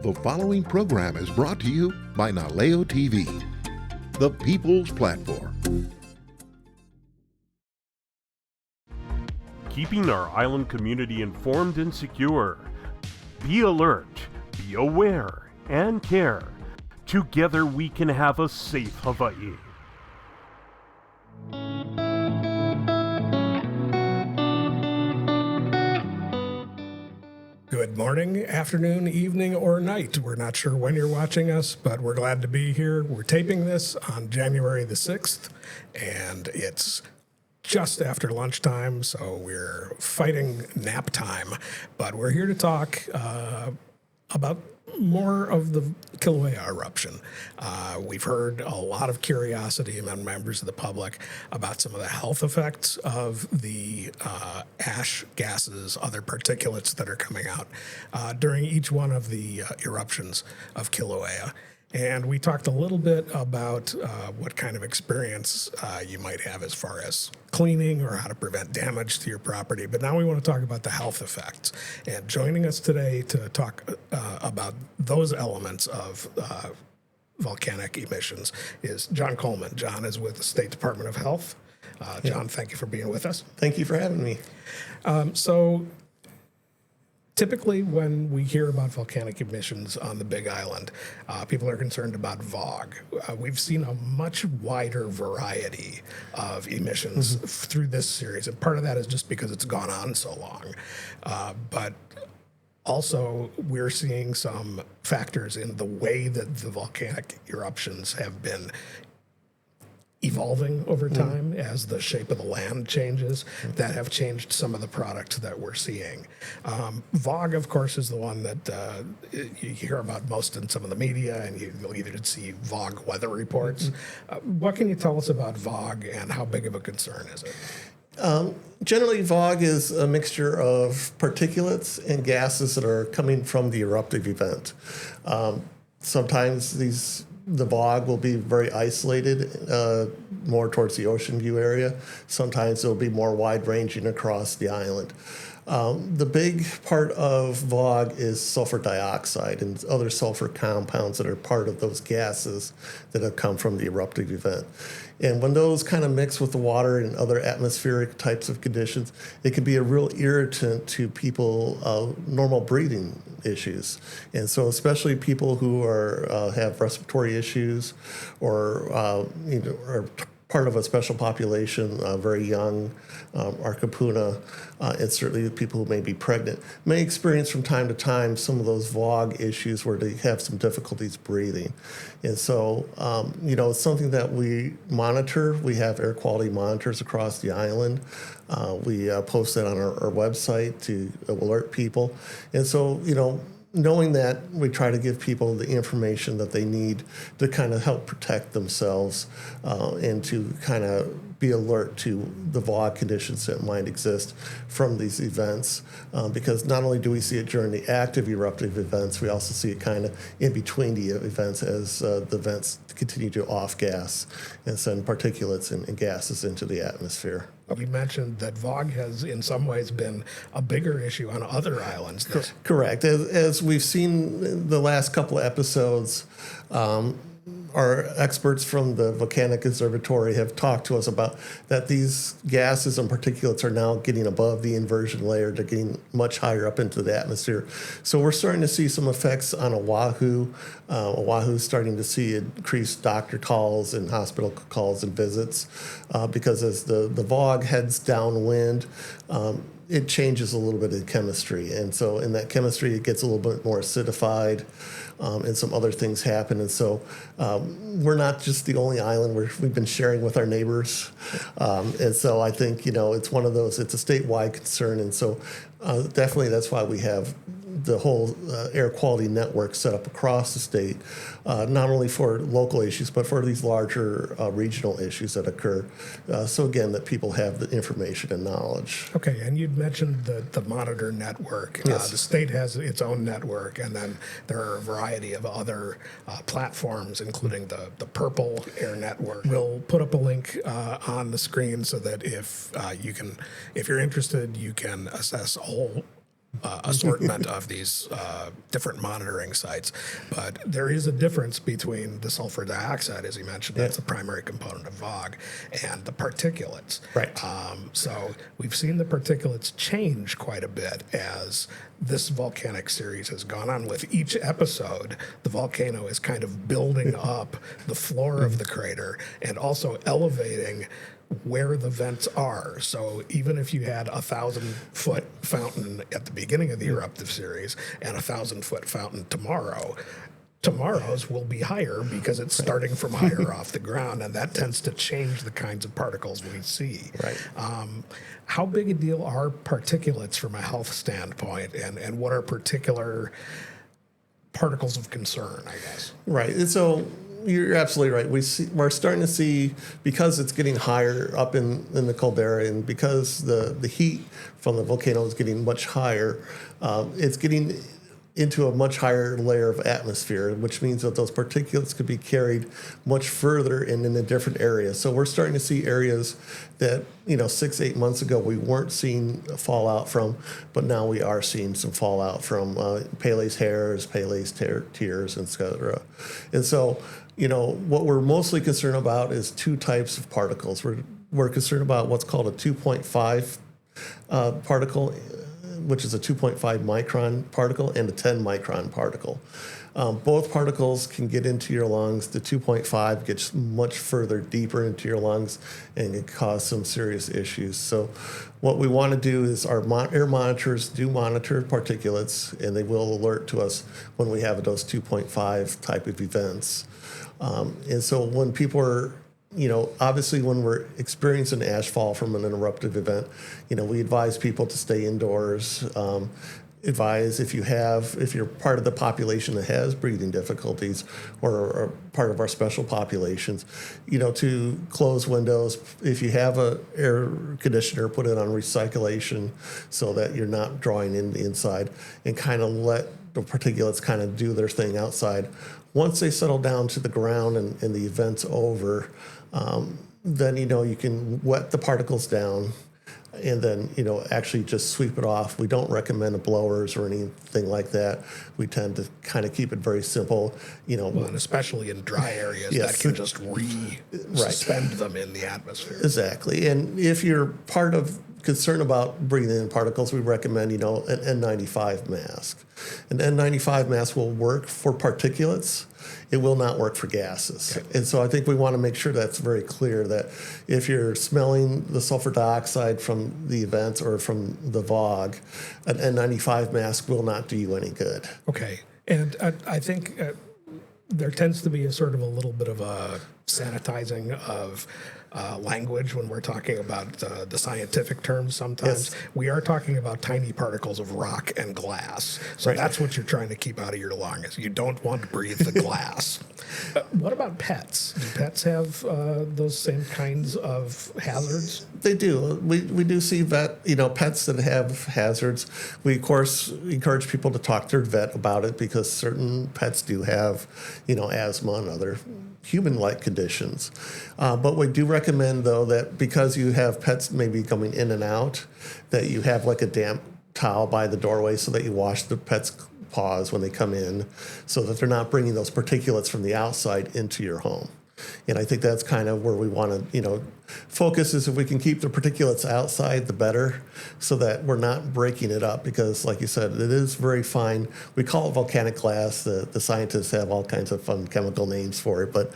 The following program is brought to you by Naleo TV, the people's platform. Keeping our island community informed and secure. Be alert, be aware, and care. Together we can have a safe Hawaii. Good morning, afternoon, evening, or night. We're not sure when you're watching us, but we're glad to be here. We're taping this on January the 6th, and it's just after lunchtime, so we're fighting nap time. But we're here to talk about more of the Kilauea eruption. We've heard a lot of curiosity among members of the public about some of the health effects of the ash gases, other particulates that are coming out during each one of the eruptions of Kilauea. And we talked a little bit about what kind of experience you might have as far as cleaning or how to prevent damage to your property. But now we want to talk about the health effects. And joining us today to talk about those elements of volcanic emissions is John Kolman. John is with the State Department of Health. John, thank you for being with us. Thank you for having me. Typically, when we hear about volcanic emissions on the Big Island, people are concerned about VOG. We've seen a much wider variety of emissions through this series, and part of that is just because it's gone on so long. But also, we're seeing some factors in the way that the volcanic eruptions have been evolving over time as the shape of the land changes that have changed some of the products that we're seeing. VOG, of course, is the one that you hear about most in some of the media, and you'll either see VOG weather reports. What can you tell us about VOG and how big of a concern is it? Generally, VOG is a mixture of particulates and gases that are coming from the eruptive event. Sometimes the VOG will be very isolated, more towards the ocean view area. Sometimes it'll be more wide-ranging across the island. The big part of VOG is sulfur dioxide and other sulfur compounds that are part of those gases that have come from the eruptive event. And when those kind of mix with the water and other atmospheric types of conditions, it can be a real irritant to people, normal breathing issues. And so especially people who have respiratory issues or are part of a special population, very young, our kapuna, and certainly people who may be pregnant, may experience from time to time some of those VOG issues where they have some difficulties breathing. And so, it's something that we monitor. We have air quality monitors across the island. We post that on our website to alert people. And so, knowing that, we try to give people the information that they need to kind of help protect themselves and to kind of be alert to the VOG conditions that might exist from these events. Because not only do we see it during the active eruptive events, we also see it kind of in between the events as the events continue to off-gas and send particulates and gases into the atmosphere. You mentioned that VOG has, in some ways, been a bigger issue on other islands. Correct. As we've seen the last couple of episodes, our experts from the Volcanic Observatory have talked to us about that these gases and particulates are now getting above the inversion layer. They're getting much higher up into the atmosphere. So we're starting to see some effects on Oahu. Oahu's starting to see increased doctor calls and hospital calls and visits because as the VOG heads downwind, it changes a little bit of chemistry. And so in that chemistry, it gets a little bit more acidified. And some other things happen. And so we're not just the only island where we've been sharing with our neighbors. And so I think, it's one of those, it's a statewide concern. And so definitely that's why we have the whole air quality network set up across the state, not only for local issues, but for these larger regional issues that occur. So again, that people have the information and knowledge. Okay, and you'd mentioned the monitor network. Yes. The state has its own network, and then there are a variety of other platforms, including the Purple Air Network. We'll put up a link on the screen so that if you're interested, you can assess a whole assortment of these different monitoring sites. But there is a difference between the sulfur dioxide, as you mentioned, that's the primary component of VOG, and the particulates. Right. So we've seen the particulates change quite a bit as this volcanic series has gone on. With each episode, the volcano is kind of building up the floor of the crater and also elevating where the vents are. So even if you had 1,000-foot fountain at the beginning of the eruptive series and 1,000-foot fountain tomorrow's will be higher because it's starting from higher off the ground, and that tends to change the kinds of particles we see. Right. How big a deal are particulates from a health standpoint, and what are particular particles of concern, I guess? Right. And so you're absolutely right. We're starting to see, because it's getting higher up in the caldera, and because the heat from the volcano is getting much higher, it's getting into a much higher layer of atmosphere, which means that those particulates could be carried much further and in a different area. So we're starting to see areas that, 6-8 months ago we weren't seeing fallout from, but now we are seeing some fallout from Pele's hairs, Pele's tears, etc. And so, what we're mostly concerned about is two types of particles. We're concerned about what's called a 2.5 particle, which is a 2.5 micron particle, and a 10 micron particle. Both particles can get into your lungs. The 2.5 gets much further deeper into your lungs and can cause some serious issues. So what we want to do is our air monitors do monitor particulates, and they will alert to us when we have those 2.5 type of events. And so when people are, obviously when we're experiencing ash fall from an eruptive event, we advise people to stay indoors. Advise if you're part of the population that has breathing difficulties or are part of our special populations, to close windows. If you have an air conditioner, put it on recirculation so that you're not drawing in the inside, and kind of let the particulates kind of do their thing outside. Once they settle down to the ground and the event's over, then, you can wet the particles down and then, actually just sweep it off. We don't recommend blowers or anything like that. We tend to kind of keep it very simple, Well, and especially in dry areas, Yes. that can just suspend them in the atmosphere. Exactly. And if you're concerned about breathing in particles, we recommend, an N95 mask. An N95 mask will work for particulates. It will not work for gases. Okay. And so I think we want to make sure that's very clear, that if you're smelling the sulfur dioxide from the events or from the VOG, an N95 mask will not do you any good. Okay. And I think there tends to be a sort of a little bit of a sanitizing of language when we're talking about the scientific terms sometimes. Yes. We are talking about tiny particles of rock and glass. So Right. That's what you're trying to keep out of your lungs. You don't want to breathe the glass. What about pets? Do pets have those same kinds of hazards? They do. We do see pets that have hazards. We, of course, encourage people to talk to their vet about it, because certain pets do have, asthma and other human-like conditions. But we do recommend, though, that because you have pets maybe coming in and out, that you have like a damp towel by the doorway so that you wash the pet's paws when they come in, so that they're not bringing those particulates from the outside into your home. And I think that's kind of where we want to, focus, is if we can keep the particulates outside, the better, so that we're not breaking it up. Because, like you said, it is very fine. We call it volcanic glass. The scientists have all kinds of fun chemical names for it, but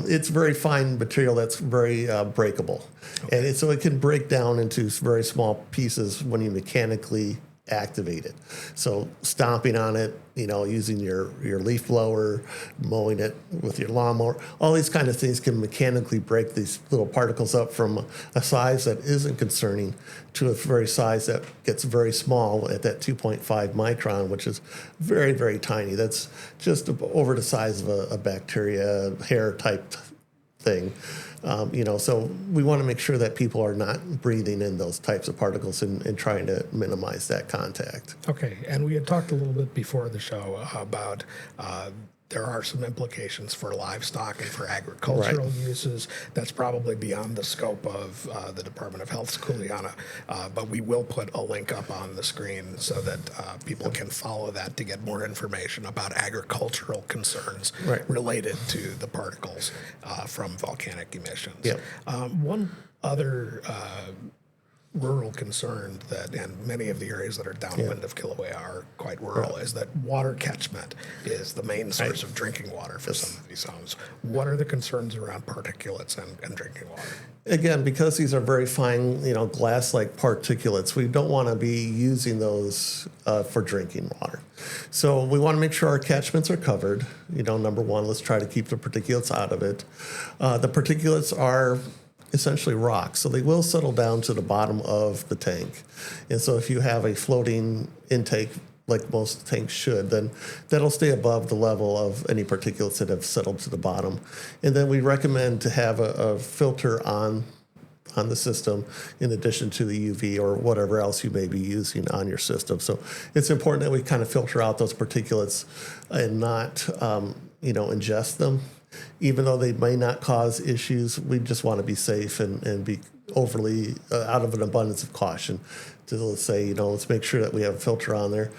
it's very fine material that's very breakable. Okay. And so it can break down into very small pieces when you mechanically activate it. So stomping on it, using your leaf blower, mowing it with your lawnmower, all these kind of things can mechanically break these little particles up from a size that isn't concerning to a very size that gets very small at that 2.5 micron, which is very, very tiny. That's just over the size of a bacteria, hair type thing. So we want to make sure that people are not breathing in those types of particles and trying to minimize that contact. Okay, and we had talked a little bit before the show about there are some implications for livestock and for agricultural uses. That's probably beyond the scope of the Department of Health's Kuleana, but we will put a link up on the screen so that people can follow that to get more information about agricultural concerns related to the particles from volcanic emissions. Yep. One other rural concern that, and many of the areas that are downwind of Kilauea are quite rural, is that water catchment is the main source of drinking water for some of these homes. What are the concerns around particulates and drinking water? Again, because these are very fine, glass-like particulates, we don't want to be using those for drinking water. So we want to make sure our catchments are covered. Number one, let's try to keep the particulates out of it. The particulates are essentially rocks, so they will settle down to the bottom of the tank. And so if you have a floating intake, like most tanks should, then that'll stay above the level of any particulates that have settled to the bottom. And then we recommend to have a filter on the system in addition to the UV or whatever else you may be using on your system. So it's important that we kind of filter out those particulates and not, ingest them. Even though they may not cause issues, we just want to be safe and be overly out of an abundance of caution to, let's say, let's make sure that we have a filter on there.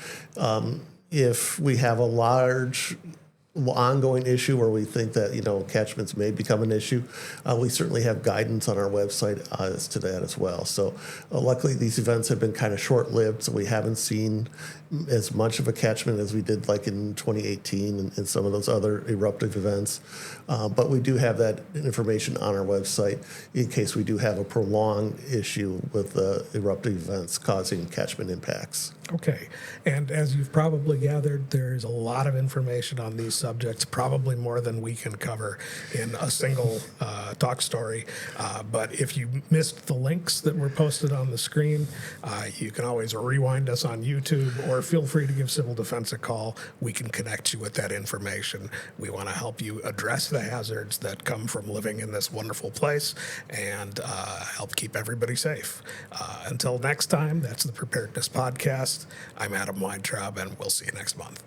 If we have a large ongoing issue where we think that, catchments may become an issue, we certainly have guidance on our website as to that as well. So luckily these events have been kind of short-lived, so we haven't seen as much of a catchment as we did like in 2018 and some of those other eruptive events. But we do have that information on our website in case we do have a prolonged issue with eruptive events causing catchment impacts. Okay. And as you've probably gathered, there's a lot of information on these subjects, probably more than we can cover in a single talk story. But if you missed the links that were posted on the screen, you can always rewind us on YouTube or feel free to give Civil Defense a call. We can connect you with that information. We want to help you address the hazards that come from living in this wonderful place and help keep everybody safe. Until next time, that's the Preparedness Podcast. I'm Adam Weintraub, and we'll see you next month.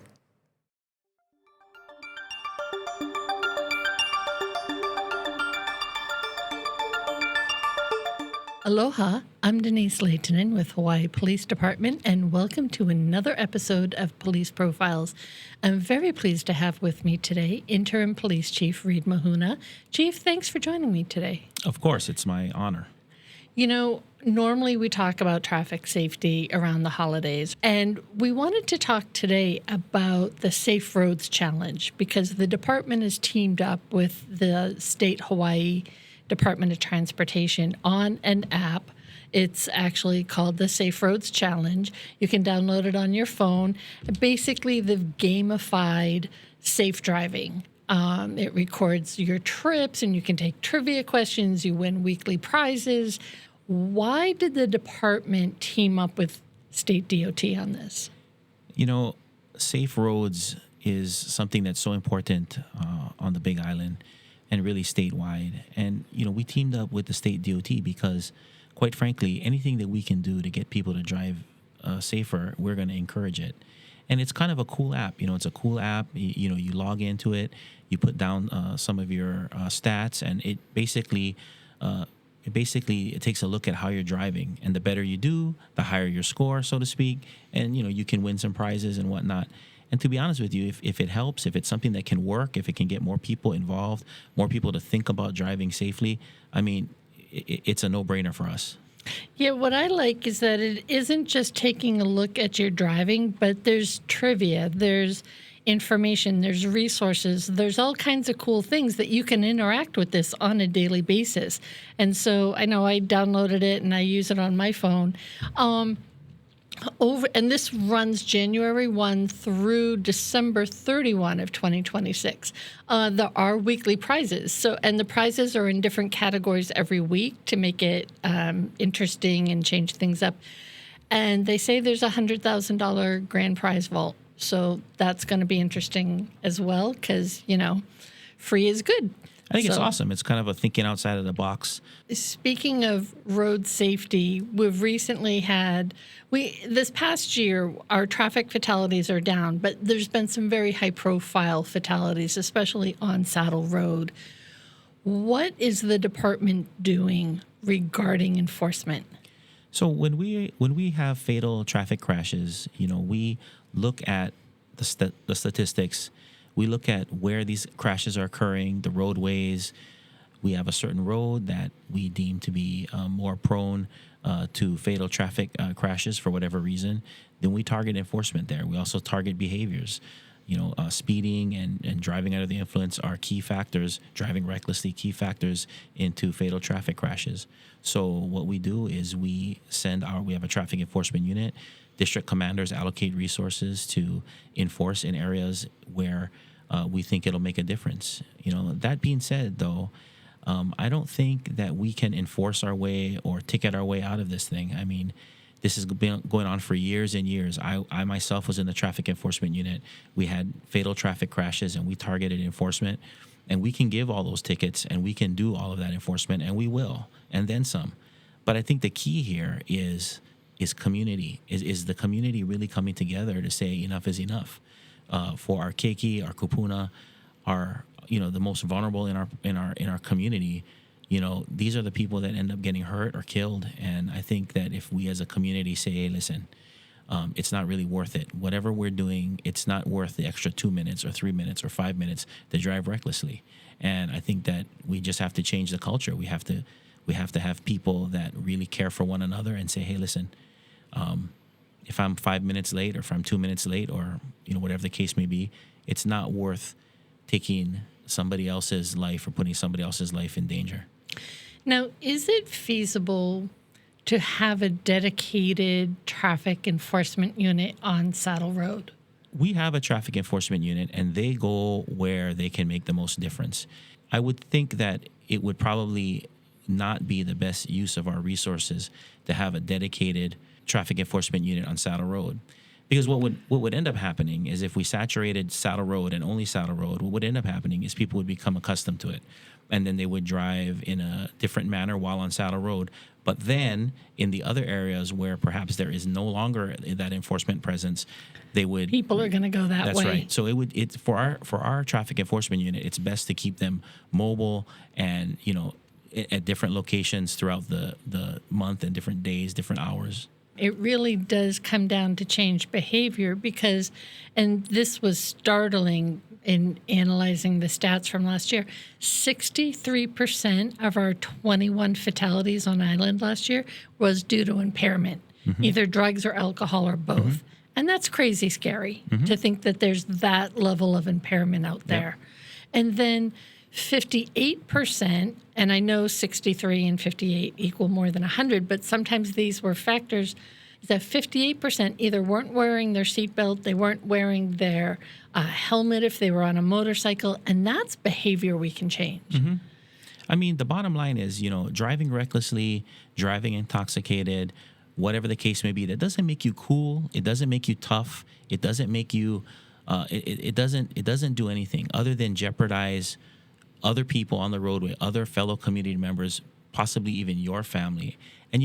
Aloha, I'm Denise Leitonen with Hawaii Police Department, and welcome to another episode of Police Profiles. I'm very pleased to have with me today Interim Police Chief Reed Mahuna. Chief, thanks for joining me today. Of course, it's my honor. Normally we talk about traffic safety around the holidays, and we wanted to talk today about the Safe Roads Challenge because the department has teamed up with the state Hawaii Department of Transportation on an app. It's actually called the Safe Roads Challenge. You can download it on your phone. Basically, they've gamified safe driving. It records your trips, and you can take trivia questions. You win weekly prizes. Why did the department team up with state DOT on this? Safe roads is something that's so important on the Big Island and really statewide. And, we teamed up with the state DOT because, quite frankly, anything that we can do to get people to drive safer, we're going to encourage it. And it's kind of a cool app. It's a cool app. You log into it, you put down some of your stats, and it basically takes a look at how you're driving. And the better you do, the higher your score, so to speak. And, you can win some prizes and whatnot. And to be honest with you, if it helps, if it's something that can work, if it can get more people involved, more people to think about driving safely, it's a no-brainer for us. Yeah, what I like is that it isn't just taking a look at your driving, but there's trivia, there's information, there's resources, there's all kinds of cool things that you can interact with this on a daily basis. And so I know I downloaded it and I use it on my phone. And this runs January 1 through December 31 of 2026. There are weekly prizes. And the prizes are in different categories every week to make it interesting and change things up. And they say there's a $100,000 grand prize vault. So that's going to be interesting as well because, free is good. I think it's awesome. It's kind of a thinking outside of the box. Speaking of road safety, we've recently had, this past year, our traffic fatalities are down, but there's been some very high profile fatalities, especially on Saddle Road. What is the department doing regarding enforcement? So when we have fatal traffic crashes, we look at the statistics. We look at where these crashes are occurring, the roadways. We have a certain road that we deem to be more prone to fatal traffic crashes for whatever reason. Then we target enforcement there. We also target behaviors. Speeding and driving under the influence are key factors, driving recklessly, key factors into fatal traffic crashes. So what we do is we have a traffic enforcement unit. District commanders allocate resources to enforce in areas where we think it'll make a difference. That being said, though, I don't think that we can enforce our way or ticket our way out of this thing. I mean, this has been going on for years and years. I myself was in the traffic enforcement unit. We had fatal traffic crashes, and we targeted enforcement. And we can give all those tickets, and we can do all of that enforcement, and we will, and then some. But I think the key here is community. Is the community really coming together to say enough is enough? For our keiki, our kupuna, our the most vulnerable in our community. These are the people that end up getting hurt or killed. And I think that if we as a community say, hey, listen, it's not really worth it. Whatever we're doing, it's not worth the extra 2 minutes or 3 minutes or 5 minutes to drive recklessly. And I think that we just have to change the culture. We have to have people that really care for one another and say, hey, listen, if I'm 5 minutes late or if I'm 2 minutes late or, whatever the case may be, it's not worth taking somebody else's life or putting somebody else's life in danger. Now, is it feasible to have a dedicated traffic enforcement unit on Saddle Road? We have a traffic enforcement unit, and they go where they can make the most difference. I would think that it would probably not be the best use of our resources to have a dedicated traffic enforcement unit on Saddle Road. Because what would end up happening is if we saturated Saddle Road and only Saddle Road, what would end up happening is people would become accustomed to it. And then they would drive in a different manner while on Saddle Road. But then in the other areas where perhaps there is no longer that enforcement presence, people are going to go that way. That's right. So for our traffic enforcement unit, it's best to keep them mobile and at different locations throughout the month and different days, different hours. It really does come down to change behavior because, and this was startling in analyzing the stats from last year, 63% of our 21 fatalities on island last year was due to impairment, either drugs or alcohol or both. And that's crazy scary to think that there's that level of impairment out there. And then 58%, and I know 63 and 58 equal more than 100, but sometimes these were factors that 58% either weren't wearing their seatbelt, they weren't wearing their helmet if they were on a motorcycle, and that's behavior we can change. I mean, the bottom line is, driving recklessly, driving intoxicated, whatever the case may be, that doesn't make you cool. It doesn't make you tough. It doesn't make you. It doesn't do anything other than jeopardize other people on the roadway, other fellow community members, possibly even your family. And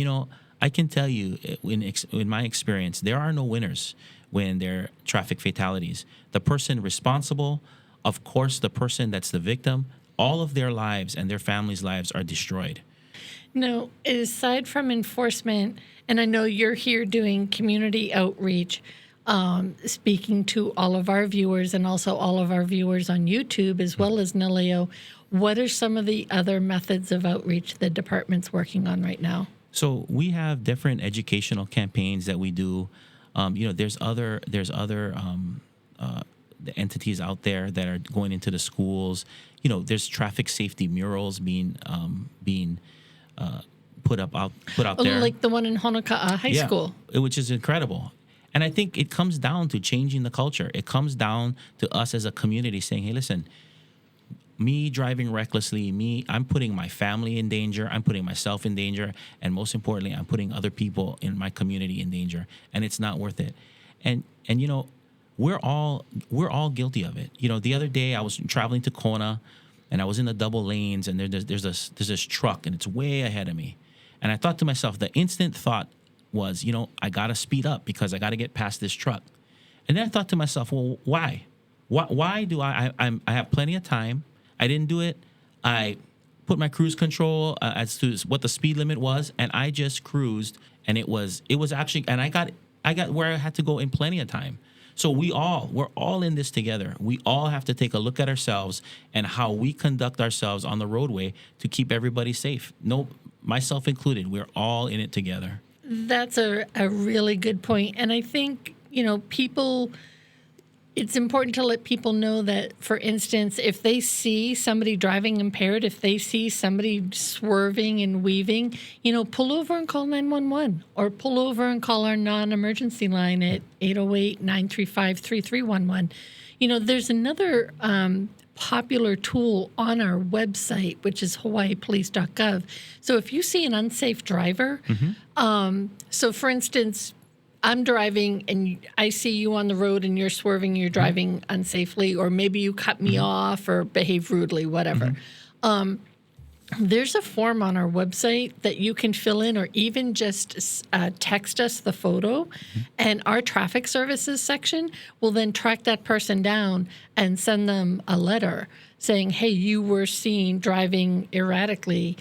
I can tell you, in my experience, there are no winners when there are traffic fatalities. The person responsible, of course, the person that's the victim, all of their lives and their families' lives are destroyed. Now, aside from enforcement, and I know you're here doing community outreach, speaking to all of our viewers and also all of our viewers on YouTube as well as Naleo, what are some of the other methods of outreach the department's working on right now? So we have different educational campaigns that we do. There's other entities out there that are going into the schools. There's traffic safety murals being put out there, like the one in Honoka'a High School, which is incredible. And I think it comes down to changing the culture. It comes down to us as a community saying, hey, listen, me driving recklessly, I'm putting my family in danger, I'm putting myself in danger, and most importantly, I'm putting other people in my community in danger, and it's not worth it. And we're all guilty of it. The other day I was traveling to Kona, and I was in the double lanes, and there's this truck, and it's way ahead of me. And I thought to myself, the instant thought was, I got to speed up because I got to get past this truck. And then I thought to myself, well, why? Why do I have plenty of time. I didn't do it. I put my cruise control as to what the speed limit was, and I just cruised, and it was actually, and I got where I had to go in plenty of time. So we're all in this together. We all have to take a look at ourselves and how we conduct ourselves on the roadway to keep everybody safe. No, myself included. We're all in it together. That's a really good point. And I think, it's important to let people know that, for instance, if they see somebody driving impaired, if they see somebody swerving and weaving, pull over and call 911, or pull over and call our non-emergency line at 808-935-3311. There's another popular tool on our website, which is hawaiipolice.gov. So if you see an unsafe driver, so for instance, I'm driving and I see you on the road and you're swerving, you're driving unsafely, or maybe you cut me off or behave rudely, whatever. There's a form on our website that you can fill in, or even just text us the photo, and our traffic services section will then track that person down and send them a letter saying, hey, you were seen driving erratically,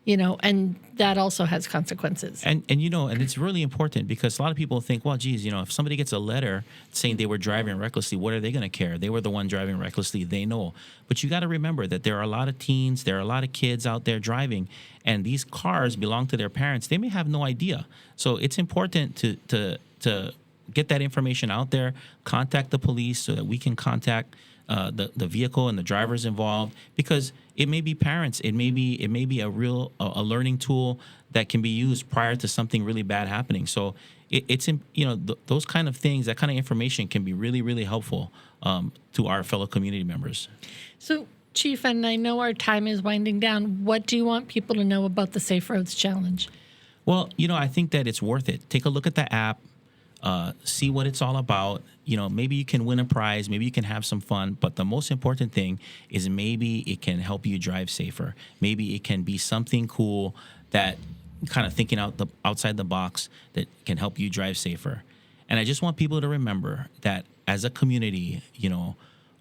and that also has consequences. And it's really important because a lot of people think, well, geez, if somebody gets a letter saying they were driving recklessly, what are they going to care? They were the one driving recklessly. They know. But you got to remember that there are a lot of teens, there are a lot of kids out there driving, and these cars belong to their parents. They may have no idea. So it's important to get that information out there, contact the police so that we can contact the vehicle and the drivers involved, because it may be parents, it may be a real learning tool that can be used prior to something really bad happening. So it's those kind of things, that kind of information can be really, really helpful to our fellow community members. So, Chief, and I know our time is winding down, what do you want people to know about the Safe Roads Challenge? Well, I think that it's worth it. Take a look at the app. See what it's all about. Maybe you can win a prize, maybe you can have some fun, but the most important thing is maybe it can help you drive safer. Maybe it can be something cool that kind of thinking outside the box that can help you drive safer. And I just want people to remember that as a community,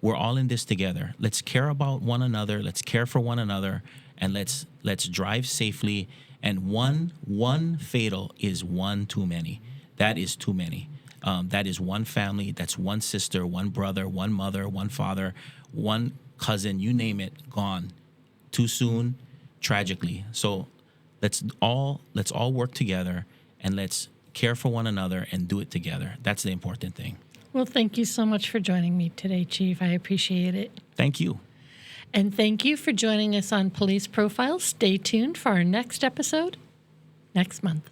we're all in this together. Let's care about one another. Let's care for one another, and let's drive safely. And one fatal is one too many. That is too many. That is one family. That's one sister, one brother, one mother, one father, one cousin, you name it, gone too soon, tragically. So let's all work together, and let's care for one another and do it together. That's the important thing. Well, thank you so much for joining me today, Chief. I appreciate it. Thank you. And thank you for joining us on Police Profiles. Stay tuned for our next episode next month.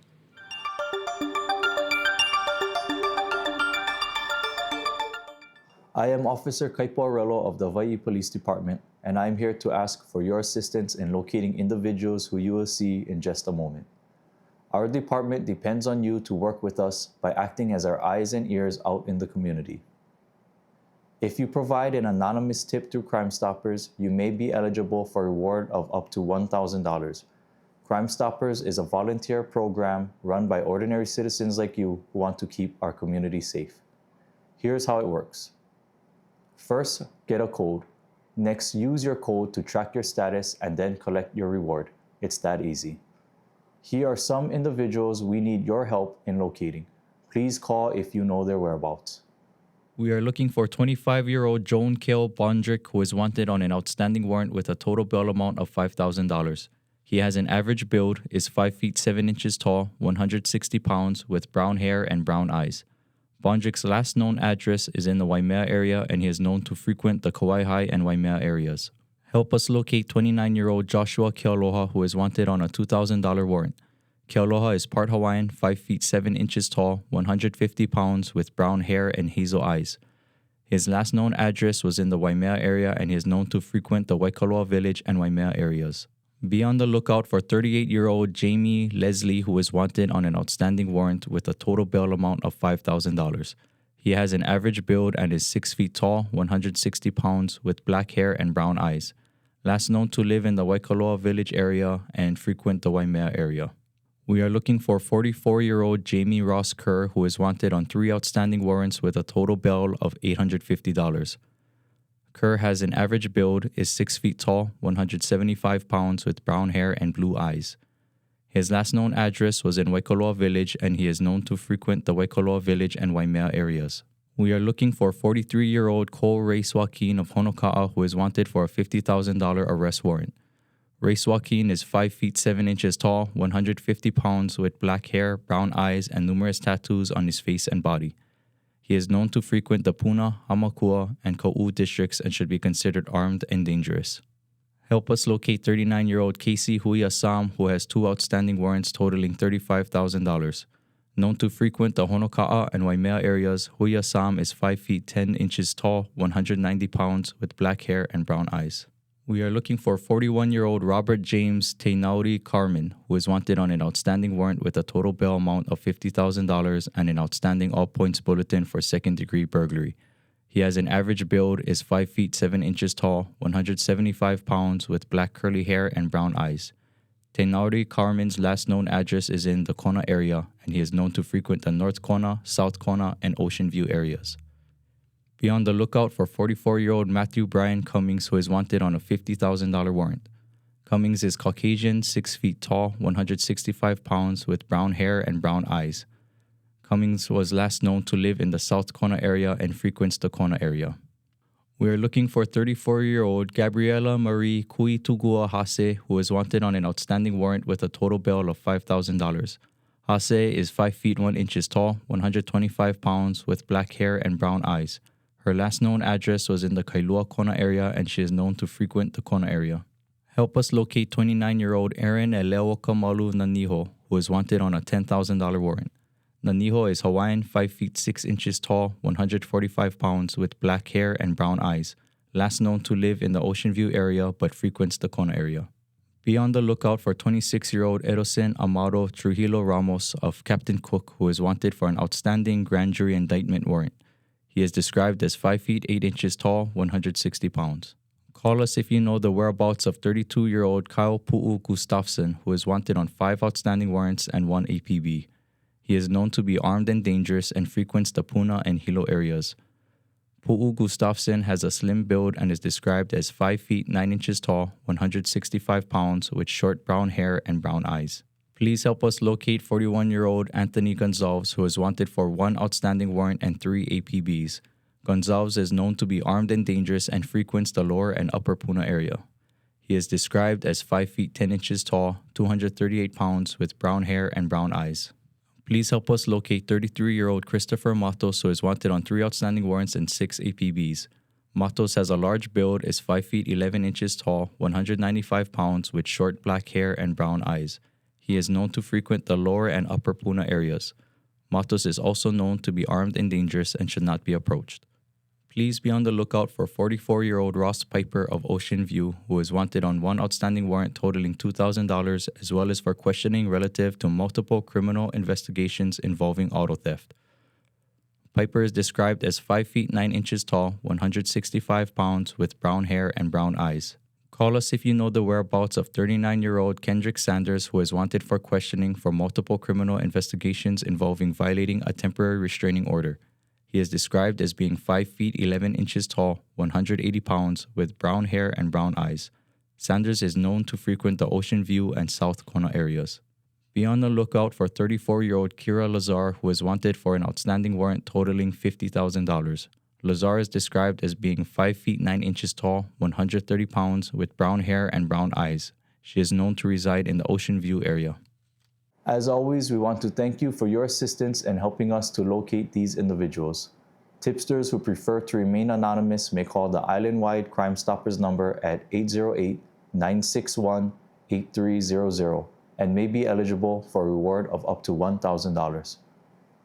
I am Officer Kaipo Aurello of the Hawaiʻi Police Department, and I am here to ask for your assistance in locating individuals who you will see in just a moment. Our department depends on you to work with us by acting as our eyes and ears out in the community. If you provide an anonymous tip through Crime Stoppers, you may be eligible for a reward of up to $1,000. Crime Stoppers is a volunteer program run by ordinary citizens like you who want to keep our community safe. Here's how it works. First, get a code. Next, use your code to track your status and then collect your reward. It's that easy. Here are some individuals we need your help in locating. Please call if you know their whereabouts. We are looking for 25-year-old Joan Kale Bondrick, who is wanted on an outstanding warrant with a total bail amount of $5,000. He has an average build, is 5 feet 7 inches tall, 160 pounds, with brown hair and brown eyes. Bondrick's last known address is in the Waimea area, and he is known to frequent the Kauai High and Waimea areas. Help us locate 29-year-old Joshua Kealoha, who is wanted on a $2,000 warrant. Kealoha is part Hawaiian, 5 feet 7 inches tall, 150 pounds, with brown hair and hazel eyes. His last known address was in the Waimea area, and he is known to frequent the Waikoloa Village and Waimea areas. Be on the lookout for 38-year-old Jamie Leslie, who is wanted on an outstanding warrant with a total bail amount of $5,000. He has an average build and is 6 feet tall, 160 pounds, with black hair and brown eyes. Last known to live in the Waikoloa Village area and frequent the Waimea area. We are looking for 44-year-old Jamie Ross Kerr, who is wanted on 3 outstanding warrants with a total bail of $850. Kerr has an average build, is 6 feet tall, 175 pounds, with brown hair and blue eyes. His last known address was in Waikoloa Village, and he is known to frequent the Waikoloa Village and Waimea areas. We are looking for 43-year-old Cole Ray Swakeen of Honoka'a, who is wanted for a $50,000 arrest warrant. Ray Swakeen is 5 feet 7 inches tall, 150 pounds, with black hair, brown eyes, and numerous tattoos on his face and body. He is known to frequent the Puna, Hamakua, and Ko'u districts and should be considered armed and dangerous. Help us locate 39-year-old Casey Hui Assam, who has 2 outstanding warrants totaling $35,000. Known to frequent the Honoka'a and Waimea areas, Hui Assam is 5 feet 10 inches tall, 190 pounds, with black hair and brown eyes. We are looking for 41-year-old Robert James Teinauri Carmen, who is wanted on an outstanding warrant with a total bail amount of $50,000 and an outstanding all-points bulletin for second-degree burglary. He has an average build, is 5 feet 7 inches tall, 175 pounds, with black curly hair and brown eyes. Teinauri Carmen's last known address is in the Kona area, and he is known to frequent the North Kona, South Kona, and Ocean View areas. Be on the lookout for 44-year-old Matthew Brian Cummings, who is wanted on a $50,000 warrant. Cummings is Caucasian, 6 feet tall, 165 pounds, with brown hair and brown eyes. Cummings was last known to live in the South Kona area and frequents the Kona area. We are looking for 34-year-old Gabriela Marie Kuitugua Hase, who is wanted on an outstanding warrant with a total bail of $5,000. Hase is 5 feet 1 inches tall, 125 pounds, with black hair and brown eyes. Her last known address was in the Kailua Kona area, and she is known to frequent the Kona area. Help us locate 29-year-old Aaron Eleokamalu Naniho, who is wanted on a $10,000 warrant. Naniho is Hawaiian, 5 feet 6 inches tall, 145 pounds, with black hair and brown eyes. Last known to live in the Ocean View area, but frequents the Kona area. Be on the lookout for 26-year-old Erosen Amaro Trujillo Ramos of Captain Cook, who is wanted for an outstanding grand jury indictment warrant. He is described as 5 feet 8 inches tall, 160 pounds. Call us if you know the whereabouts of 32-year-old Kyle Pu'u Gustafson, who is wanted on 5 outstanding warrants and 1 APB. He is known to be armed and dangerous and frequents the Puna and Hilo areas. Pu'u Gustafson has a slim build and is described as 5 feet 9 inches tall, 165 pounds, with short brown hair and brown eyes. Please help us locate 41-year-old Anthony Gonzalez, who is wanted for 1 outstanding warrant and 3 APBs. Gonzalez is known to be armed and dangerous and frequents the lower and upper Puna area. He is described as 5 feet 10 inches tall, 238 pounds, with brown hair and brown eyes. Please help us locate 33-year-old Christopher Matos, who is wanted on 3 outstanding warrants and 6 APBs. Matos has a large build, is 5 feet 11 inches tall, 195 pounds, with short black hair and brown eyes. He is known to frequent the lower and upper Puna areas. Matos is also known to be armed and dangerous and should not be approached. Please be on the lookout for 44-year-old Ross Piper of Ocean View, who is wanted on 1 outstanding warrant totaling $2,000, as well as for questioning relative to multiple criminal investigations involving auto theft. Piper is described as 5 feet 9 inches tall, 165 pounds, with brown hair and brown eyes. Call us if you know the whereabouts of 39-year-old Kendrick Sanders, who is wanted for questioning for multiple criminal investigations involving violating a temporary restraining order. He is described as being 5 feet 11 inches tall, 180 pounds, with brown hair and brown eyes. Sanders is known to frequent the Ocean View and South Kona areas. Be on the lookout for 34-year-old Kira Lazar, who is wanted for an outstanding warrant totaling $50,000. Lazar is described as being 5 feet 9 inches tall, 130 pounds, with brown hair and brown eyes. She is known to reside in the Ocean View area. As always, we want to thank you for your assistance in helping us to locate these individuals. Tipsters who prefer to remain anonymous may call the island-wide Crime Stoppers number at 808-961-8300 and may be eligible for a reward of up to $1,000.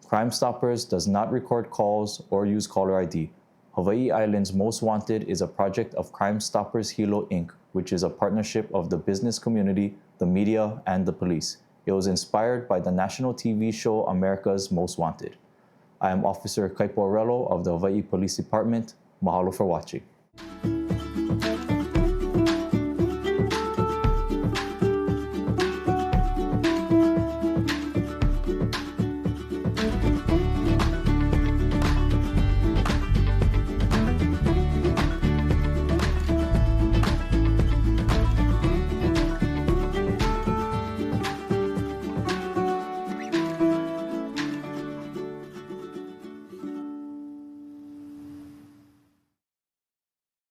Crime Stoppers does not record calls or use caller ID. Hawaii Island's Most Wanted is a project of Crime Stoppers Hilo Inc., which is a partnership of the business community, the media, and the police. It was inspired by the national TV show America's Most Wanted. I am Officer Kaipo Aurello of the Hawaii Police Department. Mahalo for watching.